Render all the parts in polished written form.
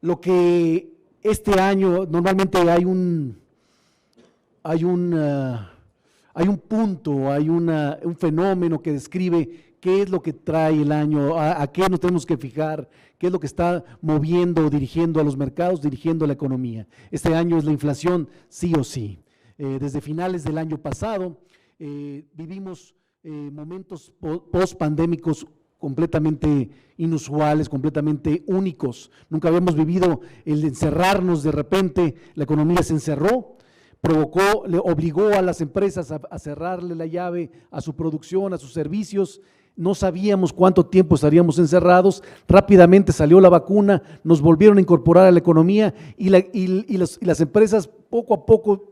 lo que este año normalmente hay un punto, un fenómeno que describe qué es lo que trae el año, a qué nos tenemos que fijar, qué es lo que está moviendo, dirigiendo a los mercados, dirigiendo a la economía. Este año es la inflación sí o sí. Desde finales del año pasado vivimos momentos post-pandémicos completamente inusuales, completamente únicos. Nunca habíamos vivido el encerrarnos de repente, la economía se encerró, obligó a las empresas a cerrarle la llave a su producción, a sus servicios. No sabíamos cuánto tiempo estaríamos encerrados, rápidamente salió la vacuna, nos volvieron a incorporar a la economía y las empresas poco a poco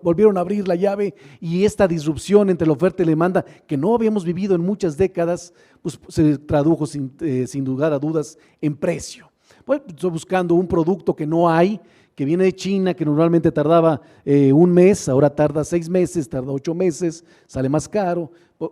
volvieron a abrir la llave, y esta disrupción entre la oferta y la demanda que no habíamos vivido en muchas décadas, pues se tradujo sin lugar a dudas en precio. Bueno, estoy buscando un producto que no hay, que viene de China, que normalmente tardaba un mes, ahora tarda 6 meses, tarda 8 meses, sale más caro.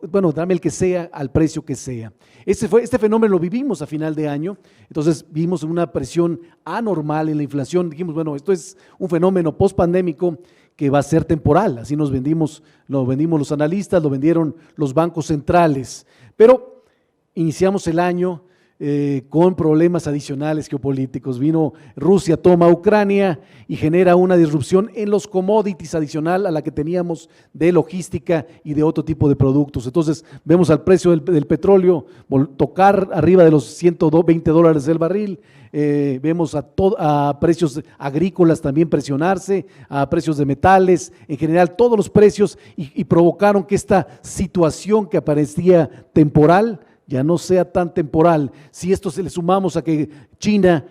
Bueno, dame el que sea al precio que sea. Este fenómeno lo vivimos a final de año, entonces vimos una presión anormal en la inflación. Dijimos, bueno, esto es un fenómeno post-pandémico que va a ser temporal, así lo vendimos los analistas, lo vendieron los bancos centrales, pero iniciamos el año con problemas adicionales geopolíticos. Vino Rusia, toma Ucrania y genera una disrupción en los commodities adicional a la que teníamos de logística y de otro tipo de productos. Entonces vemos al precio del petróleo tocar arriba de los $120 el barril, vemos a precios agrícolas también presionarse, a precios de metales, en general todos los precios, y provocaron que esta situación que parecía temporal ya no sea tan temporal. Si esto se le sumamos a que China,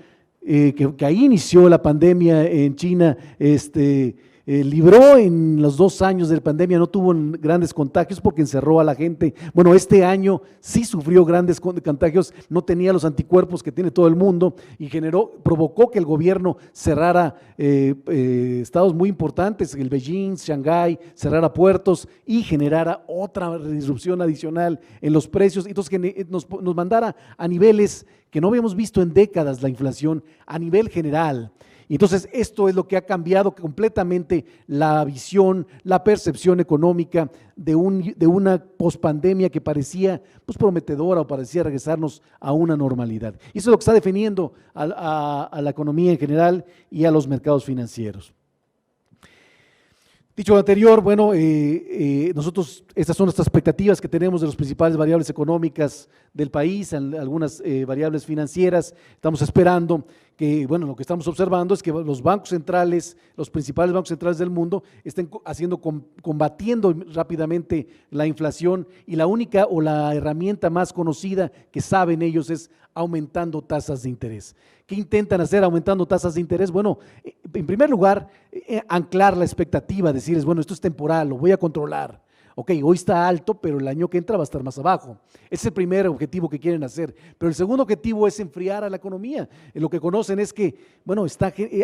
que ahí inició la pandemia en China, libró en los 2 años de la pandemia, no tuvo grandes contagios porque encerró a la gente. Bueno, este año sí sufrió grandes contagios, no tenía los anticuerpos que tiene todo el mundo y provocó que el gobierno cerrara estados muy importantes, el Beijing, Shanghái, cerrara puertos y generara otra disrupción adicional en los precios, entonces que nos mandara a niveles que no habíamos visto en décadas la inflación a nivel general. Entonces, esto es lo que ha cambiado completamente la visión, la percepción económica de una pospandemia que parecía pues prometedora o parecía regresarnos a una normalidad. Y eso es lo que está definiendo a la economía en general y a los mercados financieros. Dicho lo anterior, bueno, nosotros, estas son nuestras expectativas que tenemos de las principales variables económicas del país, algunas variables financieras. Estamos esperando que, bueno, lo que estamos observando es que los bancos centrales, los principales bancos centrales del mundo estén combatiendo rápidamente la inflación, y la única o la herramienta más conocida que saben ellos es aumentando tasas de interés. ¿Qué intentan hacer aumentando tasas de interés? Bueno, en primer lugar, anclar la expectativa, decirles, bueno, esto es temporal, lo voy a controlar. Ok, hoy está alto, pero el año que entra va a estar más abajo. Ese es el primer objetivo que quieren hacer. Pero el segundo objetivo es enfriar a la economía. Lo que conocen es que, bueno,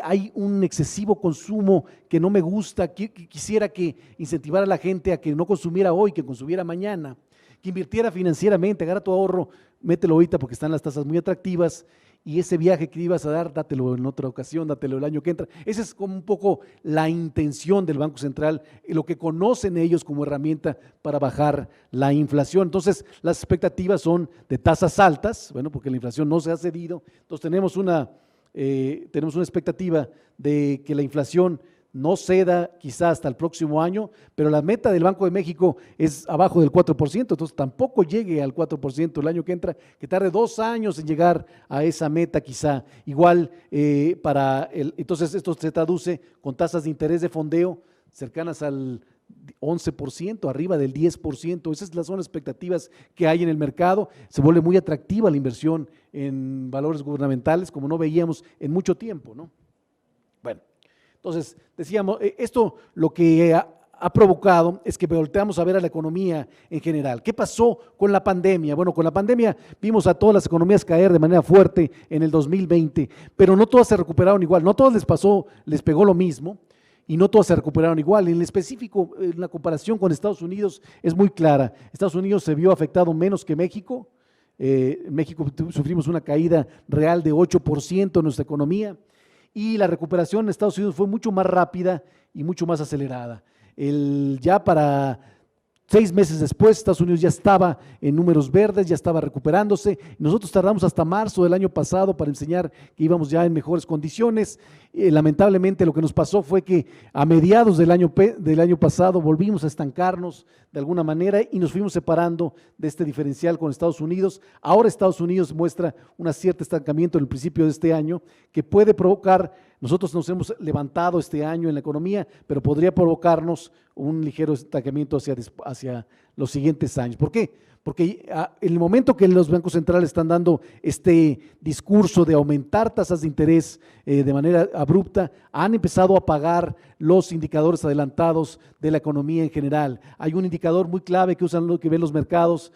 hay un excesivo consumo que no me gusta. Quisiera que incentivara a la gente a que no consumiera hoy, que consumiera mañana, que invirtiera financieramente, agarra tu ahorro, mételo ahorita porque están las tasas muy atractivas, y ese viaje que ibas a dar, dátelo en otra ocasión, dátelo el año que entra. Esa es como un poco la intención del Banco Central, lo que conocen ellos como herramienta para bajar la inflación. Entonces, las expectativas son de tasas altas, bueno, porque la inflación no se ha cedido. Entonces, tenemos una expectativa de que la inflación no ceda quizá hasta el próximo año, pero la meta del Banco de México es abajo del 4%, entonces tampoco llegue al 4% el año que entra, que tarde 2 años en llegar a esa meta quizá. Igual, entonces esto se traduce con tasas de interés de fondeo cercanas al 11%, arriba del 10%, esas son las expectativas que hay en el mercado. Se vuelve muy atractiva la inversión en valores gubernamentales como no veíamos en mucho tiempo, ¿no? Bueno. Entonces, decíamos, esto lo que ha provocado es que volteamos a ver a la economía en general. ¿Qué pasó con la pandemia? Bueno, con la pandemia vimos a todas las economías caer de manera fuerte en el 2020, pero no todas se recuperaron igual, no todas les pegó lo mismo, y no todas se recuperaron igual. En específico, la comparación con Estados Unidos es muy clara. Estados Unidos se vio afectado menos que México, En México sufrimos una caída real de 8% en nuestra economía y la recuperación en Estados Unidos fue mucho más rápida y mucho más acelerada. Ya para 6 meses después, Estados Unidos ya estaba en números verdes, ya estaba recuperándose. Nosotros tardamos hasta marzo del año pasado para enseñar que íbamos ya en mejores condiciones. Lamentablemente lo que nos pasó fue que a mediados del año pasado volvimos a estancarnos de alguna manera y nos fuimos separando de este diferencial con Estados Unidos. Ahora Estados Unidos muestra un cierto estancamiento en el principio de este año que puede provocar, nosotros nos hemos levantado este año en la economía, pero podría provocarnos un ligero estancamiento hacia los siguientes años. ¿Por qué? Porque en el momento que los bancos centrales están dando este discurso de aumentar tasas de interés de manera abrupta, han empezado a apagar los indicadores adelantados de la economía en general. Hay un indicador muy clave que usan, que ven los mercados,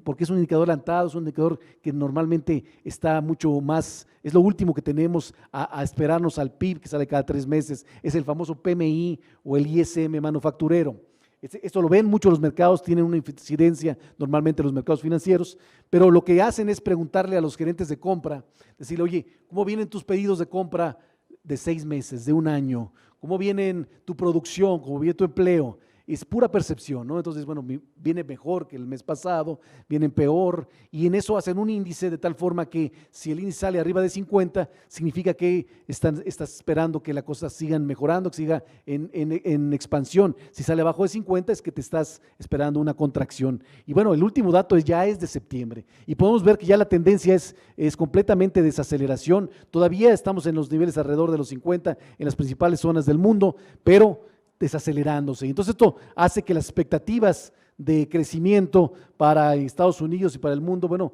porque es un indicador adelantado, es un indicador que normalmente está mucho más, es lo último que tenemos a esperarnos al PIB que sale cada 3 meses, es el famoso PMI o el ISM manufacturero. Esto lo ven mucho los mercados, tienen una incidencia normalmente en los mercados financieros, pero lo que hacen es preguntarle a los gerentes de compra, decirle, oye, ¿cómo vienen tus pedidos de compra de 6 meses, de 1 año? ¿Cómo viene tu producción? ¿Cómo viene tu empleo? Es pura percepción, ¿no? Entonces, bueno, viene mejor que el mes pasado, viene peor, y en eso hacen un índice de tal forma que si el índice sale arriba de 50, significa que estás esperando que la cosa siga mejorando, que siga en expansión. Si sale abajo de 50 es que te estás esperando una contracción. Y bueno, el último dato ya es de septiembre, y podemos ver que ya la tendencia es completamente desaceleración. Todavía estamos en los niveles alrededor de los 50 en las principales zonas del mundo, pero desacelerándose. Entonces esto hace que las expectativas de crecimiento para Estados Unidos y para el mundo, bueno,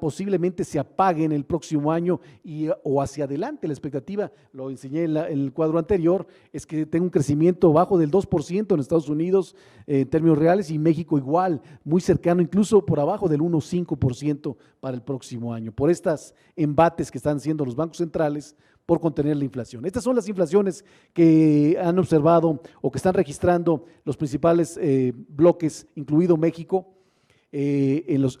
posiblemente se apaguen el próximo año o hacia adelante. La expectativa, lo enseñé en el cuadro anterior, es que tenga un crecimiento bajo del 2% en Estados Unidos en términos reales y México igual, muy cercano, incluso por abajo del 1,5% para el próximo año, por estos embates que están haciendo los bancos centrales por contener la inflación. Estas son las inflaciones que han observado o que están registrando los principales bloques, incluido México,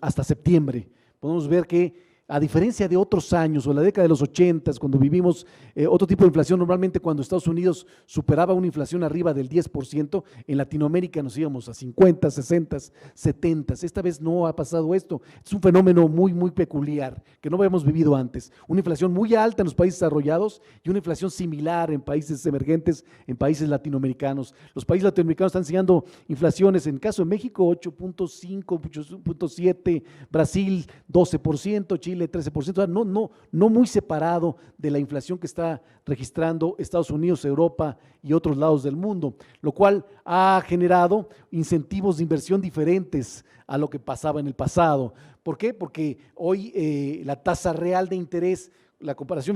hasta septiembre. Podemos ver que a diferencia de otros años o en la década de los 80, cuando vivimos otro tipo de inflación, normalmente cuando Estados Unidos superaba una inflación arriba del 10%, en Latinoamérica nos íbamos a 50, 60, 70. Esta vez no ha pasado esto. Es un fenómeno muy, muy peculiar que no habíamos vivido antes. Una inflación muy alta en los países desarrollados y una inflación similar en países emergentes, en países latinoamericanos. Los países latinoamericanos están enseñando inflaciones, en el caso de México, 8.5, 8.7, Brasil 12%, Chile 13%, no muy separado de la inflación que está registrando Estados Unidos, Europa y otros lados del mundo, lo cual ha generado incentivos de inversión diferentes a lo que pasaba en el pasado. ¿Por qué? Porque hoy la tasa real de interés, la comparación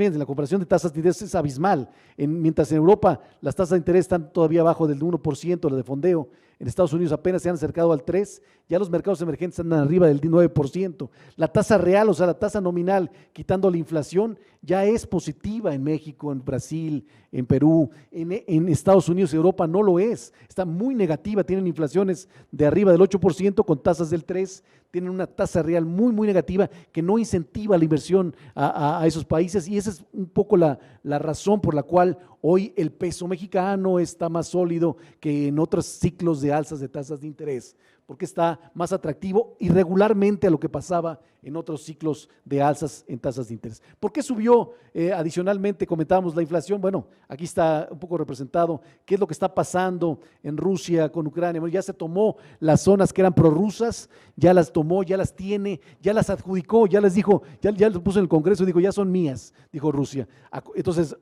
de tasas de interés es abismal. Mientras en Europa las tasas de interés están todavía abajo del 1%, la de fondeo, en Estados Unidos apenas se han acercado al 3%, ya los mercados emergentes andan arriba del 9%. La tasa real, o sea, la tasa nominal, quitando la inflación, ya es positiva en México, en Brasil, en Perú, en Estados Unidos y Europa no lo es, está muy negativa, tienen inflaciones de arriba del 8% con tasas del 3%, tienen una tasa real muy, muy negativa que no incentiva la inversión a esos países, y esa es un poco la razón por la cual hoy el peso mexicano está más sólido que en otros ciclos de alzas de tasas de interés, porque está más atractivo irregularmente a lo que pasaba en otros ciclos de alzas en tasas de interés. ¿Por qué subió? Adicionalmente comentábamos la inflación. Bueno, aquí está un poco representado qué es lo que está pasando en Rusia con Ucrania. Bueno, ya se tomó las zonas que eran prorrusas, ya las tomó, ya las tiene, ya las adjudicó, ya les dijo, ya lo puso en el Congreso y dijo, ya son mías, dijo Rusia. Entonces,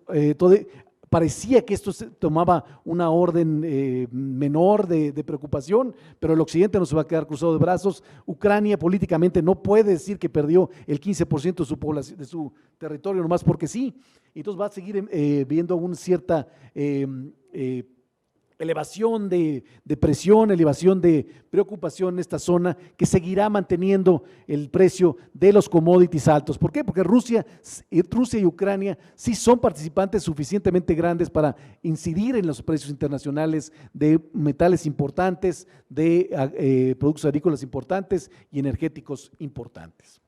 parecía que esto tomaba una orden menor de preocupación, pero el occidente no se va a quedar cruzado de brazos. Ucrania políticamente no puede decir que perdió el 15% de su población, de su territorio, nomás porque sí. Entonces va a seguir viendo una cierta elevación de presión, elevación de preocupación en esta zona que seguirá manteniendo el precio de los commodities altos. ¿Por qué? Porque Rusia y Ucrania sí son participantes suficientemente grandes para incidir en los precios internacionales de metales importantes, de productos agrícolas importantes y energéticos importantes.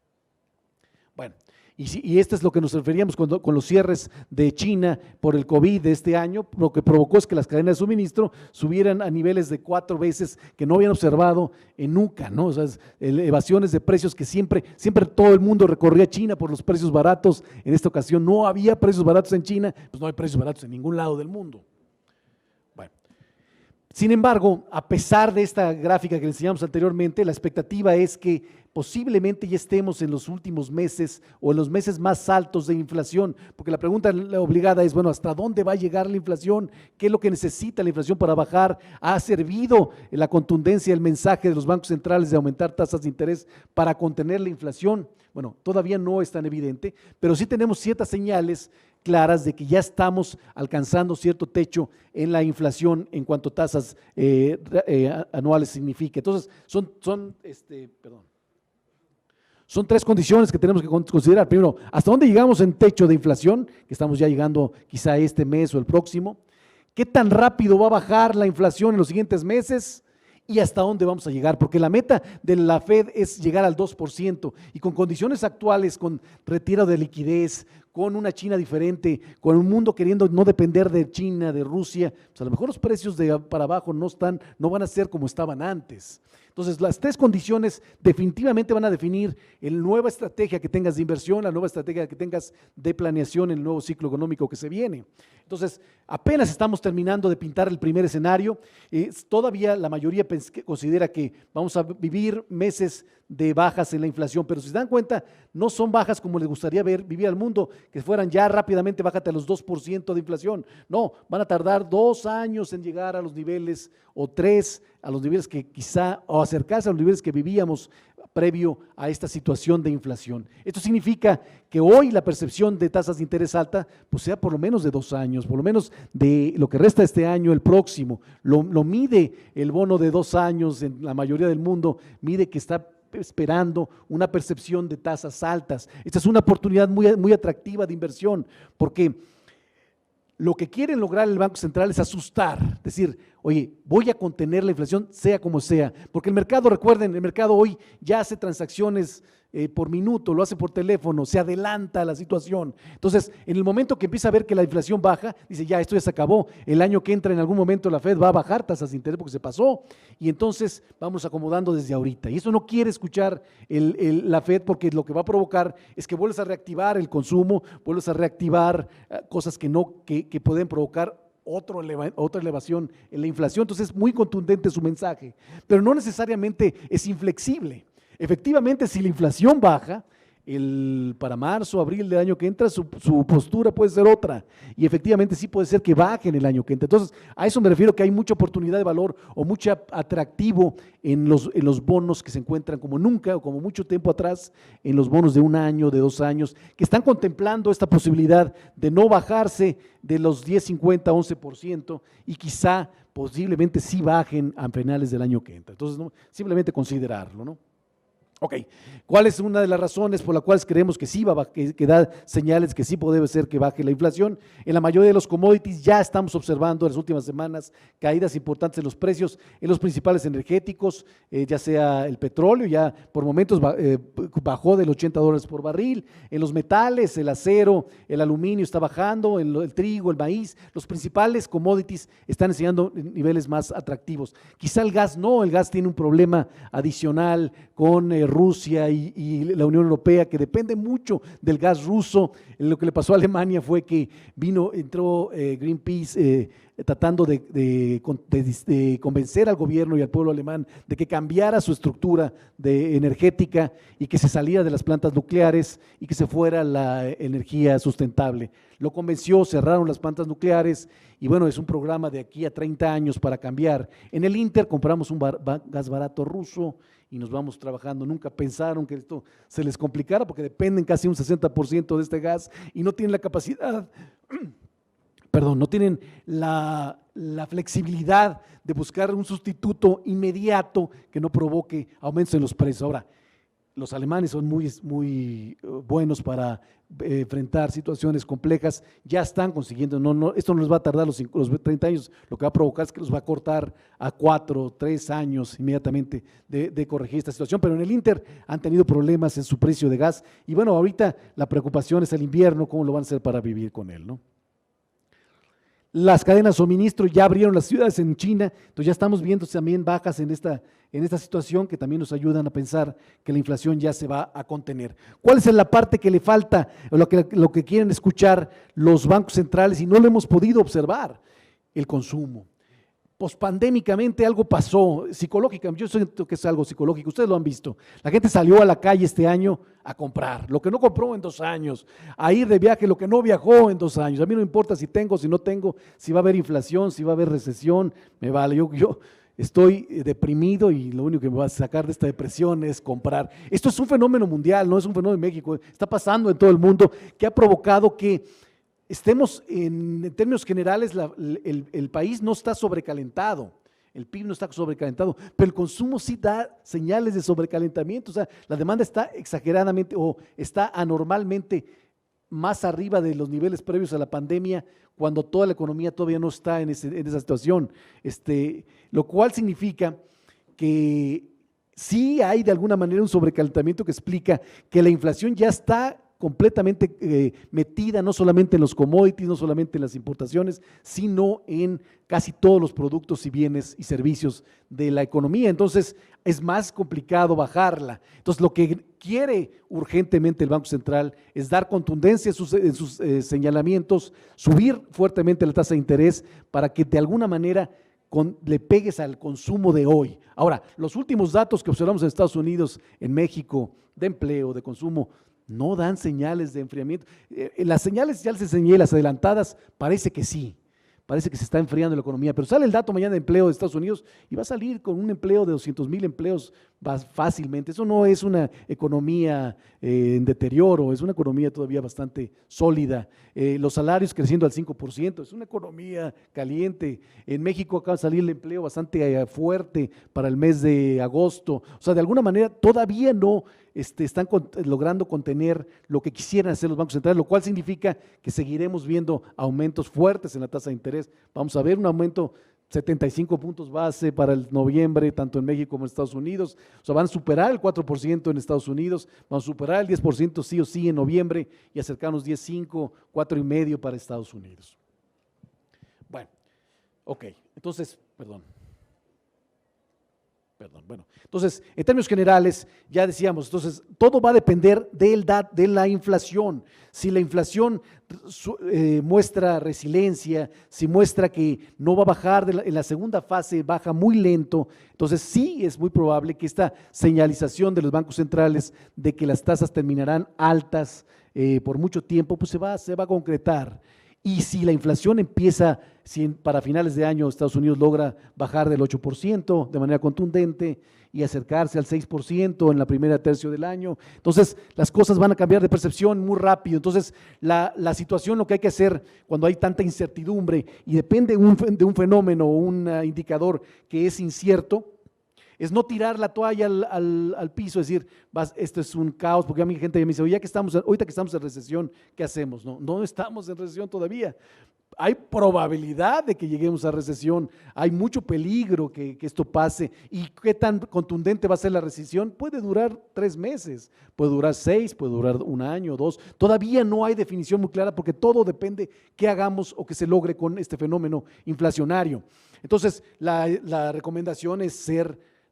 Bueno, y esto es lo que nos referíamos con los cierres de China por el COVID de este año. Lo que provocó es que las cadenas de suministro subieran a niveles de 4 veces que no habían observado nunca, ¿no? O sea, evasiones de precios que siempre todo el mundo recorría China por los precios baratos. En esta ocasión no había precios baratos en China, pues no hay precios baratos en ningún lado del mundo. Bueno. Sin embargo, a pesar de esta gráfica que les enseñamos anteriormente, la expectativa es que posiblemente ya estemos en los últimos meses o en los meses más altos de inflación, porque la pregunta obligada es, bueno, ¿hasta dónde va a llegar la inflación? ¿Qué es lo que necesita la inflación para bajar? ¿Ha servido la contundencia del mensaje de los bancos centrales de aumentar tasas de interés para contener la inflación? Bueno, todavía no es tan evidente, pero sí tenemos ciertas señales claras de que ya estamos alcanzando cierto techo en la inflación en cuanto a tasas anuales significa. Entonces, son 3 condiciones que tenemos que considerar. Primero, ¿hasta dónde llegamos en techo de inflación? Que estamos ya llegando quizá este mes o el próximo. ¿Qué tan rápido va a bajar la inflación en los siguientes meses? ¿Y hasta dónde vamos a llegar? Porque la meta de la Fed es llegar al 2% y con condiciones actuales, con retiro de liquidez, con una China diferente, con un mundo queriendo no depender de China, de Rusia, pues a lo mejor los precios de para abajo no van a ser como estaban antes. Entonces, las 3 condiciones definitivamente van a definir la nueva estrategia que tengas de inversión, la nueva estrategia que tengas de planeación en el nuevo ciclo económico que se viene. Entonces, apenas estamos terminando de pintar el primer escenario. Todavía la mayoría considera que vamos a vivir meses de bajas en la inflación, pero si se dan cuenta, no son bajas como les gustaría vivir al mundo, que fueran ya rápidamente, bájate a los 2% de inflación. No, van a tardar 2 años en llegar a los niveles, o 3, a los niveles que quizá, o acercarse a los niveles que vivíamos previo a esta situación de inflación. Esto significa que hoy la percepción de tasas de interés alta pues sea por lo menos de 2 años, por lo menos de lo que resta este año, el próximo. Lo mide el bono de 2 años en la mayoría del mundo, mide que está esperando una percepción de tasas altas. Esta es una oportunidad muy atractiva de inversión, porque lo que quieren lograr el Banco Central es asustar, decir, oye, voy a contener la inflación sea como sea, porque el mercado, recuerden, el mercado hoy ya hace transacciones por minuto, lo hace por teléfono, se adelanta a la situación. Entonces, en el momento que empieza a ver que la inflación baja, dice, ya, esto ya se acabó, el año que entra en algún momento la Fed va a bajar tasas de interés porque se pasó, y entonces vamos acomodando desde ahorita. Y eso no quiere escuchar la Fed, porque lo que va a provocar es que vuelves a reactivar el consumo, vuelves a reactivar cosas que pueden provocar otra elevación en la inflación. Entonces es muy contundente su mensaje, pero no necesariamente es inflexible. Efectivamente, si la inflación baja, para marzo, abril del año que entra, su postura puede ser otra, y efectivamente sí puede ser que baje en el año que entra. Entonces, a eso me refiero, que hay mucha oportunidad de valor o mucho atractivo en los bonos que se encuentran como nunca o como mucho tiempo atrás, en los bonos de 1 año, de 2 años, que están contemplando esta posibilidad de no bajarse de los 10, 50, 11% y quizá posiblemente sí bajen a finales del año que entra. Entonces, ¿no? Simplemente considerarlo, ¿no? Ok, ¿cuál es una de las razones por las cuales creemos que sí que da señales que sí puede ser que baje la inflación? En la mayoría de los commodities ya estamos observando en las últimas semanas caídas importantes en los precios, en los principales energéticos, ya sea el petróleo, ya por momentos bajó del $80 por barril, en los metales, el acero, el aluminio está bajando, el trigo, el maíz, los principales commodities están enseñando niveles más atractivos. Quizá el gas no, el gas tiene un problema adicional con Rusia y la Unión Europea, que depende mucho del gas ruso. Lo que le pasó a Alemania fue que entró Greenpeace tratando de convencer al gobierno y al pueblo alemán de que cambiara su estructura energética y que se saliera de las plantas nucleares y que se fuera a la energía sustentable. Lo convenció, cerraron las plantas nucleares y bueno, es un programa de aquí a 30 años para cambiar. En el Inter compramos un gas barato ruso y nos vamos trabajando. Nunca pensaron que esto se les complicara porque dependen casi un 60% de este gas y no tienen la capacidad perdón, no tienen la flexibilidad de buscar un sustituto inmediato que no provoque aumentos en los precios. Ahora, los alemanes son muy buenos para enfrentar situaciones complejas, ya están consiguiendo, esto no les va a tardar los 30 años, lo que va a provocar es que los va a cortar a 4, 3 años inmediatamente de corregir esta situación, pero en el Inter han tenido problemas en su precio de gas y bueno, ahorita la preocupación es el invierno, cómo lo van a hacer para vivir con él, ¿no? Las cadenas de suministro ya abrieron las ciudades en China, entonces ya estamos viendo también bajas en esta situación que también nos ayudan a pensar que la inflación ya se va a contener. ¿Cuál es la parte que le falta, o lo que quieren escuchar los bancos centrales y no lo hemos podido observar? El consumo. Pospandémicamente algo pasó, psicológicamente, yo siento que es algo psicológico, ustedes lo han visto, la gente salió a la calle este año a comprar, lo que no compró en 2 años, a ir de viaje, lo que no viajó en 2 años, a mí no importa si tengo, si no tengo, si va a haber inflación, si va a haber recesión, me vale, yo estoy deprimido y lo único que me va a sacar de esta depresión es comprar. Esto es un fenómeno mundial, no es un fenómeno de México, está pasando en todo el mundo, que ha provocado que estemos en términos generales, el país no está sobrecalentado, el PIB no está sobrecalentado, pero el consumo sí da señales de sobrecalentamiento, o sea, la demanda está exageradamente o está anormalmente más arriba de los niveles previos a la pandemia, cuando toda la economía todavía no está en esa situación, lo cual significa que sí hay de alguna manera un sobrecalentamiento que explica que la inflación ya está completamente metida no solamente en los commodities, no solamente en las importaciones, sino en casi todos los productos y bienes y servicios de la economía. Entonces, es más complicado bajarla. Entonces, lo que quiere urgentemente el Banco Central es dar contundencia en sus señalamientos, subir fuertemente la tasa de interés para que de alguna manera le pegues al consumo de hoy. Ahora, los últimos datos que observamos en Estados Unidos, en México, de empleo, de consumo, no dan señales de enfriamiento. Las señales, ya les enseñé, las adelantadas, parece que sí, parece que se está enfriando la economía, pero sale el dato mañana de empleo de Estados Unidos y va a salir con un empleo de 200,000 empleos fácilmente. Eso no es una economía en deterioro, es una economía todavía bastante sólida. Los salarios creciendo al 5%, es una economía caliente. En México acaba de salir el empleo bastante fuerte para el mes de agosto. O sea, de alguna manera todavía no están logrando contener lo que quisieran hacer los bancos centrales, lo cual significa que seguiremos viendo aumentos fuertes en la tasa de interés. Vamos a ver un aumento 75 puntos base para el noviembre, tanto en México como en Estados Unidos. O sea, van a superar el 4% en Estados Unidos, van a superar el 10% sí o sí en noviembre y acercarnos 10,5, 4,5 para Estados Unidos. Bueno, ok, entonces, bueno, entonces, en términos generales, ya decíamos, entonces, todo va a depender de la inflación. Si la inflación muestra resiliencia, si muestra que no va a bajar, en la segunda fase baja muy lento, entonces sí es muy probable que esta señalización de los bancos centrales de que las tasas terminarán altas por mucho tiempo, pues se va a concretar. Y si la inflación empieza, si para finales de año Estados Unidos logra bajar del 8% de manera contundente y acercarse al 6% en la primera tercio del año, entonces las cosas van a cambiar de percepción muy rápido. Entonces la situación, lo que hay que hacer cuando hay tanta incertidumbre y depende de un fenómeno o un indicador que es incierto, es no tirar la toalla al piso, es decir, esto es un caos, porque a mi gente me dice, oye, ahorita que estamos en recesión, ¿qué hacemos? No estamos en recesión todavía. Hay probabilidad de que lleguemos a recesión, hay mucho peligro que esto pase. ¿Y qué tan contundente va a ser la recesión? Puede durar 3 meses, puede durar 6, puede durar 1 año, 2. Todavía no hay definición muy clara porque todo depende qué hagamos o qué se logre con este fenómeno inflacionario. Entonces, la recomendación es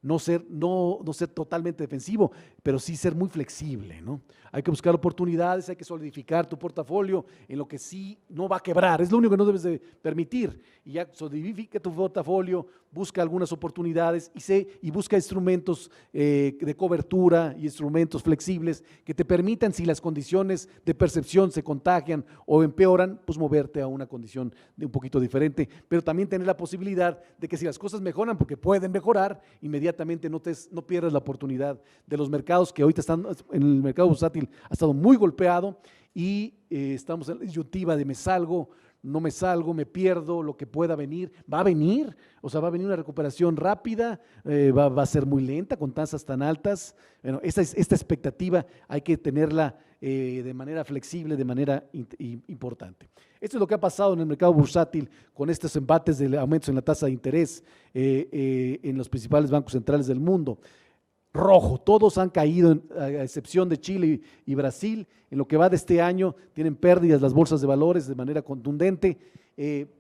no ser totalmente defensivo, pero sí ser muy flexible, ¿no? Hay que buscar oportunidades, hay que solidificar tu portafolio en lo que sí no va a quebrar, es lo único que no debes de permitir, y ya solidifica tu portafolio, busca algunas oportunidades y busca instrumentos de cobertura y instrumentos flexibles que te permitan, si las condiciones de percepción se contagian o empeoran, pues moverte a una condición de un poquito diferente, pero también tener la posibilidad de que si las cosas mejoran, porque pueden mejorar, inmediatamente no pierdas la oportunidad de los mercados que ahorita están, en el mercado bursátil ha estado muy golpeado y estamos en la disyuntiva de me salgo, no me salgo, me pierdo lo que pueda venir. Va a venir, o sea, va a venir una recuperación rápida, va a ser muy lenta con tasas tan altas. Bueno, esta expectativa hay que tenerla de manera flexible, de manera importante. Esto es lo que ha pasado en el mercado bursátil con estos embates de aumentos en la tasa de interés en los principales bancos centrales del mundo. Rojo, todos han caído, a excepción de Chile y Brasil. En lo que va de este año tienen pérdidas las bolsas de valores de manera contundente.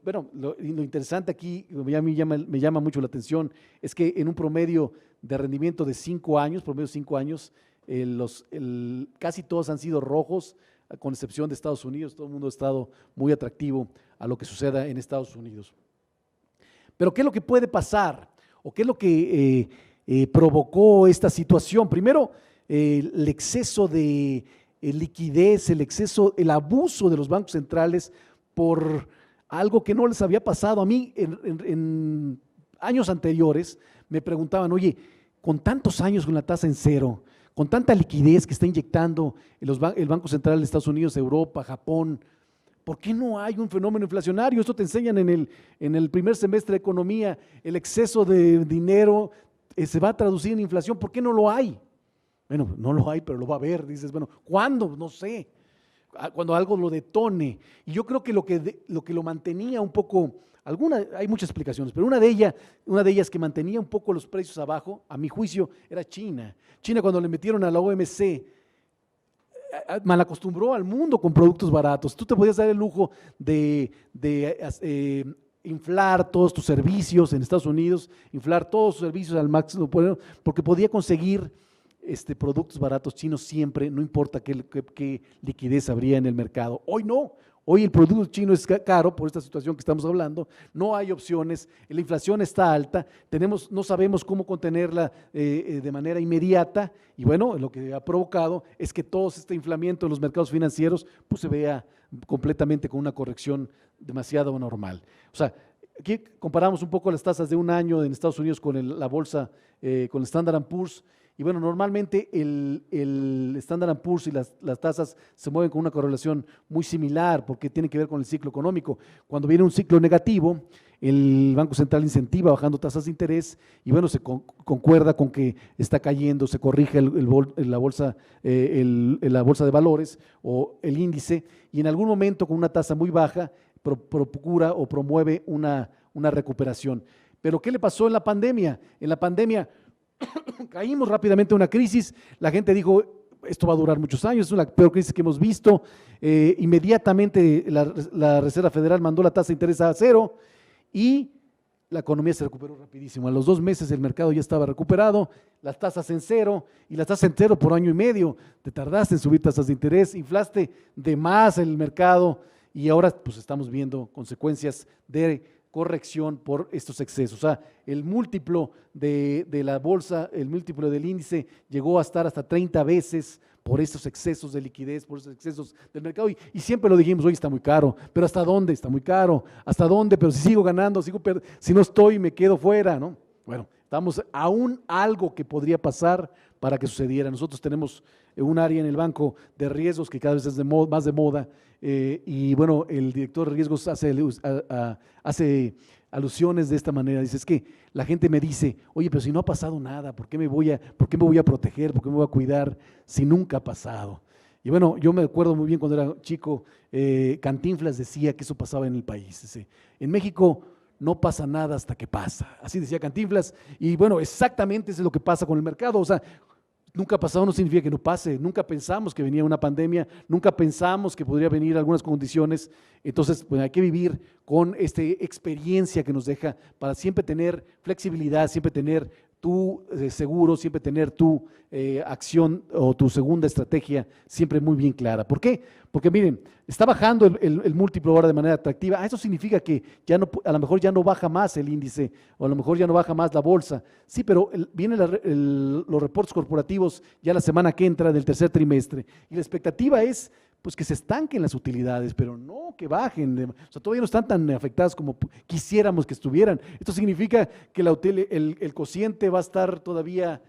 Bueno, lo interesante aquí, me llama mucho la atención, es que en un promedio de rendimiento de 5 años, promedio de 5 años, casi todos han sido rojos, con excepción de Estados Unidos. Todo el mundo ha estado muy atractivo a lo que suceda en Estados Unidos. Pero ¿qué es lo que puede pasar? ¿O qué es lo que provocó esta situación? Primero, el exceso de liquidez, el abuso de los bancos centrales por algo que no les había pasado. A mí en años anteriores me preguntaban, oye, con tantos años con la tasa en cero, con tanta liquidez que está inyectando el Banco Central de Estados Unidos, Europa, Japón, ¿por qué no hay un fenómeno inflacionario? Esto te enseñan en el primer semestre de economía, el exceso de dinero se va a traducir en inflación. ¿Por qué no lo hay? Bueno, no lo hay, pero lo va a haber. Dices, bueno, ¿cuándo? No sé. Cuando algo lo detone. Y yo creo que lo que lo mantenía un poco, hay muchas explicaciones, pero una de ellas que mantenía un poco los precios abajo, a mi juicio, era China. China, cuando le metieron a la OMC, malacostumbró al mundo con productos baratos. Tú te podías dar el lujo de inflar todos tus servicios en Estados Unidos, inflar todos tus servicios al máximo, porque podía conseguir productos baratos chinos siempre, no importa qué liquidez habría en el mercado. Hoy no, hoy el producto chino es caro por esta situación que estamos hablando, no hay opciones, la inflación está alta, no sabemos cómo contenerla de manera inmediata, y bueno, lo que ha provocado es que todo este inflamiento en los mercados financieros pues se vea completamente con una corrección demasiado normal. O sea, aquí comparamos un poco las tasas de un año en Estados Unidos con la bolsa, con el Standard & Poor's. Y bueno, normalmente el Standard & Poor's y las tasas se mueven con una correlación muy similar porque tiene que ver con el ciclo económico. Cuando viene un ciclo negativo, el Banco Central incentiva bajando tasas de interés y bueno, se concuerda con que está cayendo, se corrige la bolsa de valores o el índice, y en algún momento con una tasa muy baja procura o promueve una recuperación. Pero ¿qué le pasó en la pandemia? En la pandemia caímos rápidamente en una crisis, la gente dijo, esto va a durar muchos años, es la peor crisis que hemos visto. Inmediatamente la Reserva Federal mandó la tasa de interés a cero y la economía se recuperó rapidísimo. A los 2 meses el mercado ya estaba recuperado, las tasas en cero, y las tasas en cero por año y medio. Te tardaste en subir tasas de interés, inflaste de más el mercado y ahora pues estamos viendo consecuencias de corrección por estos excesos. O sea, el múltiplo de la bolsa, el múltiplo del índice llegó a estar hasta 30 veces por estos excesos de liquidez, por estos excesos del mercado. Y siempre lo dijimos, oye, está muy caro, pero ¿hasta dónde? Está muy caro. ¿Hasta dónde? Pero si sigo ganando, si no estoy, me quedo fuera, ¿no? Bueno, estamos aún algo que podría pasar para que sucediera. Nosotros tenemos un área en el banco de riesgos que cada vez es más de moda, y bueno, el director de riesgos hace alusiones de esta manera. Dice, es que la gente me dice, oye, pero si no ha pasado nada, ¿por qué me voy a proteger? ¿Por qué me voy a cuidar si nunca ha pasado? Y bueno, yo me acuerdo muy bien cuando era chico, Cantinflas decía que eso pasaba en el país. Dice, en México no pasa nada hasta que pasa. Así decía Cantinflas. Y bueno, exactamente eso es lo que pasa con el mercado. O sea, nunca ha pasado no significa que no pase. Nunca pensamos que venía una pandemia, nunca pensamos que podría venir algunas condiciones. Entonces, pues hay que vivir con esta experiencia que nos deja para siempre tener flexibilidad, siempre tener tu seguro, siempre tener tu acción o tu segunda estrategia siempre muy bien clara. ¿Por qué? Porque miren, está bajando el múltiplo ahora de manera atractiva. Eso significa que ya no, a lo mejor ya no baja más el índice o a lo mejor ya no baja más la bolsa. Sí, pero vienen los reportes corporativos ya la semana que entra del tercer trimestre y la expectativa es pues que se estanquen las utilidades, pero no que bajen. O sea, todavía no están tan afectadas como quisiéramos que estuvieran. Esto significa que el cociente va a estar todavía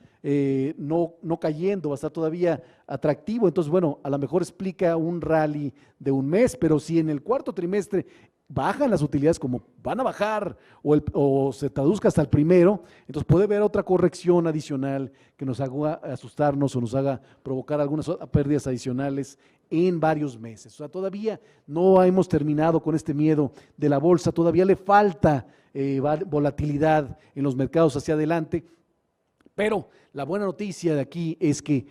no cayendo, va a estar todavía atractivo. Entonces, bueno, a lo mejor explica un rally de un mes, pero si en el cuarto trimestre bajan las utilidades como van a bajar o se traduzca hasta el primero, entonces puede haber otra corrección adicional que nos haga asustarnos o nos haga provocar algunas pérdidas adicionales en varios meses. O sea, todavía no hemos terminado con este miedo de la bolsa, todavía le falta volatilidad en los mercados hacia adelante, pero la buena noticia de aquí es que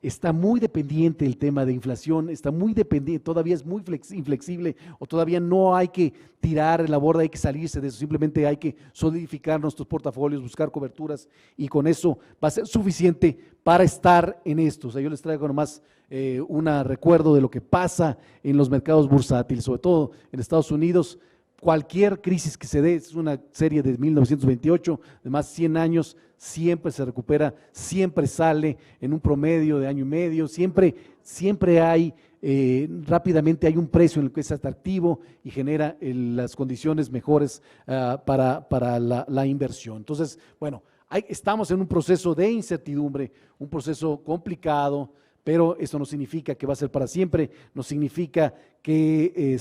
está muy dependiente el tema de inflación, está muy dependiente, todavía es muy inflexible o todavía no hay que tirar la borda, hay que salirse de eso, simplemente hay que solidificar nuestros portafolios, buscar coberturas y con eso va a ser suficiente para estar en esto. O sea, yo les traigo nomás un recuerdo de lo que pasa en los mercados bursátiles, sobre todo en Estados Unidos. Cualquier crisis que se dé, es una serie de 1928, de más de 100 años, siempre se recupera, siempre sale en un promedio de año y medio, siempre hay, rápidamente hay un precio en el que es atractivo y genera las condiciones mejores para la inversión. Entonces, bueno, estamos en un proceso de incertidumbre, un proceso complicado, pero eso no significa que va a ser para siempre, no significa que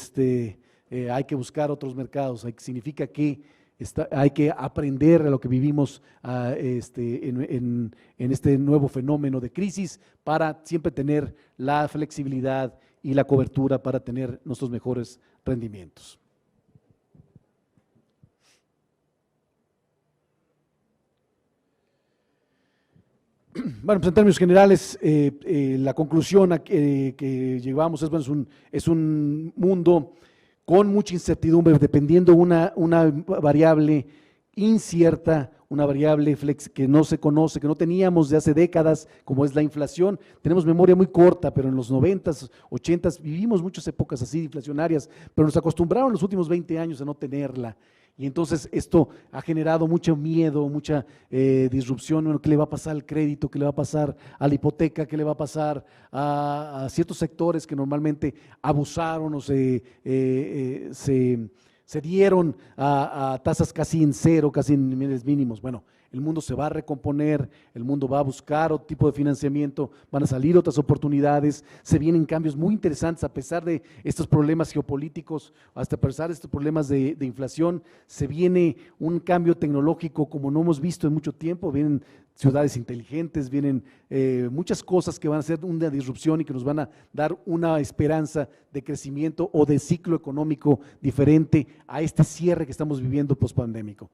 hay que buscar otros mercados, significa que hay que aprender a lo que vivimos en este nuevo fenómeno de crisis para siempre tener la flexibilidad y la cobertura para tener nuestros mejores rendimientos. Bueno, pues en términos generales, la conclusión que llegamos es un mundo con mucha incertidumbre, dependiendo una variable incierta, una variable que no se conoce, que no teníamos de hace décadas, como es la inflación. Tenemos memoria muy corta, pero en los 90s, 80s vivimos muchas épocas así inflacionarias, pero nos acostumbraron los últimos 20 años a no tenerla. Y entonces esto ha generado mucho miedo, mucha disrupción. Bueno, ¿qué le va a pasar al crédito? ¿Qué le va a pasar a la hipoteca? ¿Qué le va a pasar a ciertos sectores que normalmente abusaron o se dieron a tasas casi en cero, casi en niveles mínimos? Bueno, el mundo se va a recomponer, el mundo va a buscar otro tipo de financiamiento, van a salir otras oportunidades, se vienen cambios muy interesantes a pesar de estos problemas geopolíticos, hasta a pesar de estos problemas de inflación, se viene un cambio tecnológico como no hemos visto en mucho tiempo, vienen ciudades inteligentes, vienen muchas cosas que van a ser una disrupción y que nos van a dar una esperanza de crecimiento o de ciclo económico diferente a este cierre que estamos viviendo pospandémico.